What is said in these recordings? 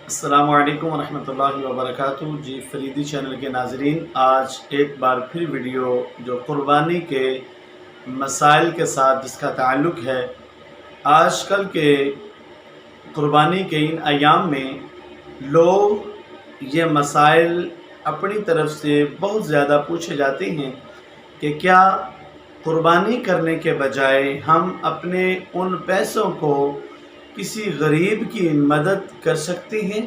السلام علیکم ورحمۃ اللہ وبرکاتہ۔ جی فریدی چینل کے ناظرین، آج ایک بار پھر ویڈیو جو قربانی کے مسائل کے ساتھ جس کا تعلق ہے۔ آج کل کے قربانی کے ان ایام میں لوگ یہ مسائل اپنی طرف سے بہت زیادہ پوچھے جاتے ہیں کہ کیا قربانی کرنے کے بجائے ہم اپنے ان پیسوں کو کسی غریب کی مدد کر سکتے ہیں؟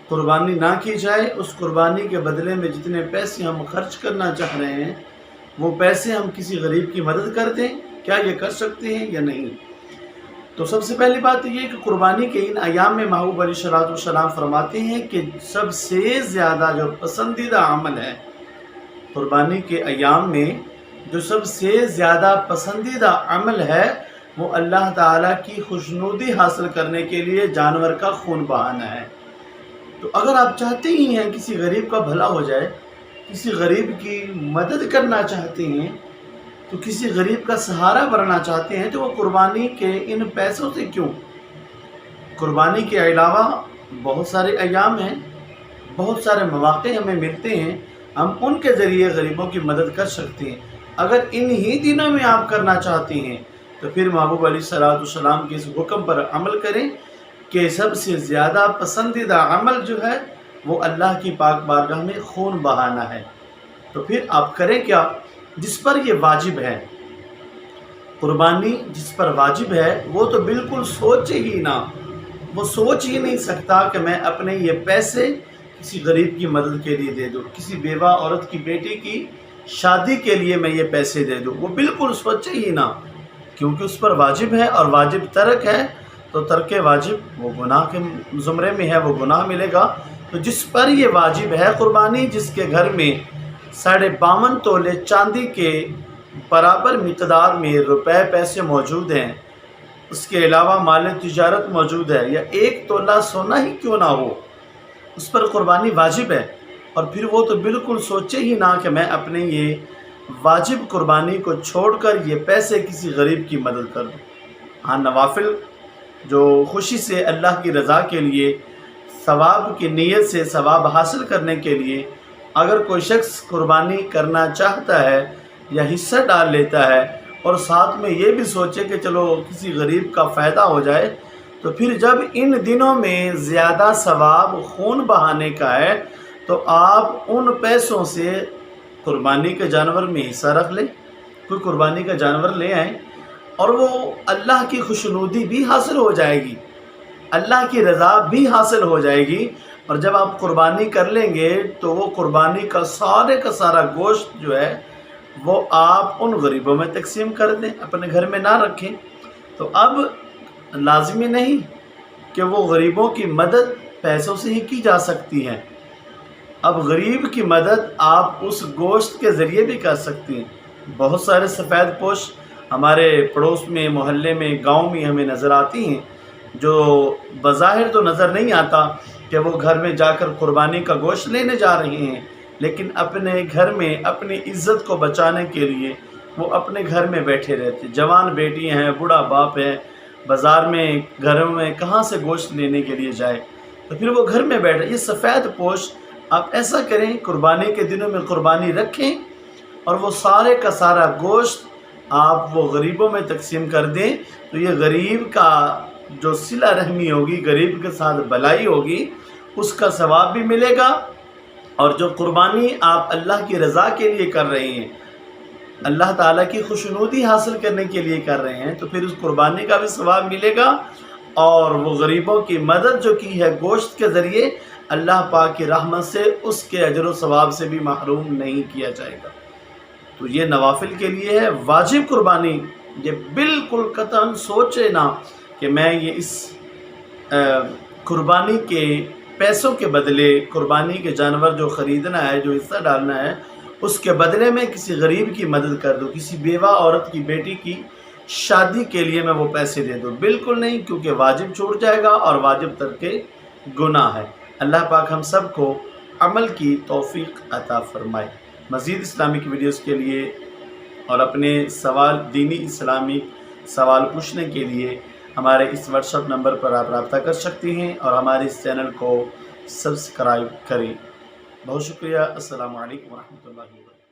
قربانی نہ کی جائے، اس قربانی کے بدلے میں جتنے پیسے ہم خرچ کرنا چاہ رہے ہیں وہ پیسے ہم کسی غریب کی مدد کر دیں، کیا یہ کر سکتے ہیں یا نہیں؟ تو سب سے پہلی بات یہ کہ قربانی کے ان ایام میں محبوب علیہ السلام فرماتے ہیں کہ سب سے زیادہ جو پسندیدہ عمل ہے قربانی کے ایام میں، جو سب سے زیادہ پسندیدہ عمل ہے وہ اللہ تعالیٰ کی خوشنودی حاصل کرنے کے لیے جانور کا خون بہانا ہے۔ تو اگر آپ چاہتے ہی ہیں کسی غریب کا بھلا ہو جائے، کسی غریب کی مدد کرنا چاہتے ہیں، تو کسی غریب کا سہارا بننا چاہتے ہیں، تو وہ قربانی کے ان پیسوں سے کیوں؟ قربانی کے علاوہ بہت سارے ایام ہیں، بہت سارے مواقع ہمیں ملتے ہیں، ہم ان کے ذریعے غریبوں کی مدد کر سکتے ہیں۔ اگر انہی دنوں میں آپ کرنا چاہتے ہیں تو پھر محبوب علیہ السلام کے اس حکم پر عمل کریں کہ سب سے زیادہ پسندیدہ عمل جو ہے وہ اللہ کی پاک بارگاہ میں خون بہانا ہے۔ تو پھر آپ کریں کیا؟ جس پر یہ واجب ہے، قربانی جس پر واجب ہے وہ تو بالکل سوچے ہی نہ، وہ سوچ ہی نہیں سکتا کہ میں اپنے یہ پیسے کسی غریب کی مدد کے لیے دے دوں، کسی بیوہ عورت کی بیٹی کی شادی کے لیے میں یہ پیسے دے دوں، وہ بالکل سوچے ہی نہ، کیونکہ اس پر واجب ہے اور واجب ترک ہے، تو ترک واجب وہ گناہ کے زمرے میں ہے، وہ گناہ ملے گا۔ تو جس پر یہ واجب ہے قربانی، جس کے گھر میں 52.5 تولے چاندی کے برابر مقدار میں روپے پیسے موجود ہیں، اس کے علاوہ مال تجارت موجود ہے، یا 1 تولہ سونا ہی کیوں نہ ہو، اس پر قربانی واجب ہے، اور پھر وہ تو بالکل سوچے ہی نہ کہ میں اپنے یہ واجب قربانی کو چھوڑ کر یہ پیسے کسی غریب کی مدد کر دوں۔ ہاں، نوافل جو خوشی سے اللہ کی رضا کے لیے، ثواب کی نیت سے ثواب حاصل کرنے کے لیے اگر کوئی شخص قربانی کرنا چاہتا ہے یا حصہ ڈال لیتا ہے اور ساتھ میں یہ بھی سوچے کہ چلو کسی غریب کا فائدہ ہو جائے، تو پھر جب ان دنوں میں زیادہ ثواب خون بہانے کا ہے تو آپ ان پیسوں سے قربانی کے جانور میں حصہ رکھ لیں، کوئی قربانی کا جانور لے آئیں، اور وہ اللہ کی خوشنودی بھی حاصل ہو جائے گی، اللہ کی رضا بھی حاصل ہو جائے گی، اور جب آپ قربانی کر لیں گے تو وہ قربانی کا سارا گوشت جو ہے وہ آپ ان غریبوں میں تقسیم کر دیں، اپنے گھر میں نہ رکھیں۔ تو اب لازمی نہیں کہ وہ غریبوں کی مدد پیسوں سے ہی کی جا سکتی ہے، اب غریب کی مدد آپ اس گوشت کے ذریعے بھی کر سکتی ہیں۔ بہت سارے سفید پوش ہمارے پڑوس میں، محلے میں، گاؤں میں ہمیں نظر آتی ہیں، جو بظاہر تو نظر نہیں آتا کہ وہ گھر میں جا کر قربانی کا گوشت لینے جا رہے ہیں، لیکن اپنے گھر میں اپنی عزت کو بچانے کے لیے وہ اپنے گھر میں بیٹھے رہتے، جوان بیٹیاں ہیں، بوڑھا باپ ہے، بازار میں گھروں میں کہاں سے گوشت لینے کے لیے جائے، تو پھر وہ گھر میں بیٹھے۔ یہ سفید پوش آپ ایسا کریں، قربانی کے دنوں میں قربانی رکھیں اور وہ سارے کا سارا گوشت آپ وہ غریبوں میں تقسیم کر دیں، تو یہ غریب کا جو صلہ رحمی ہوگی، غریب کے ساتھ بھلائی ہوگی، اس کا ثواب بھی ملے گا، اور جو قربانی آپ اللہ کی رضا کے لیے کر رہے ہیں، اللہ تعالیٰ کی خوشنودی حاصل کرنے کے لیے کر رہے ہیں، تو پھر اس قربانی کا بھی ثواب ملے گا، اور وہ غریبوں کی مدد جو کی ہے گوشت کے ذریعے، اللہ پاک کی رحمت سے اس کے اجر و ثواب سے بھی محروم نہیں کیا جائے گا۔ تو یہ نوافل کے لیے ہے۔ واجب قربانی یہ بالکل قطعاً سوچے نہ کہ میں یہ اس قربانی کے پیسوں کے بدلے، قربانی کے جانور جو خریدنا ہے، جو حصہ ڈالنا ہے، اس کے بدلے میں کسی غریب کی مدد کر دوں، کسی بیوہ عورت کی بیٹی کی شادی کے لیے میں وہ پیسے دے دوں، بالکل نہیں، کیونکہ واجب چھوٹ جائے گا اور واجب ترک گناہ ہے۔ اللہ پاک ہم سب کو عمل کی توفیق عطا فرمائے۔ مزید اسلامک ویڈیوز کے لیے اور اپنے سوال، دینی اسلامی سوال پوچھنے کے لیے ہمارے اس واٹس ایپ نمبر پر آپ رابطہ کر سکتی ہیں اور ہمارے اس چینل کو سبسکرائب کریں۔ بہت شکریہ۔ السلام علیکم ورحمۃ اللہ وبرکاتہ۔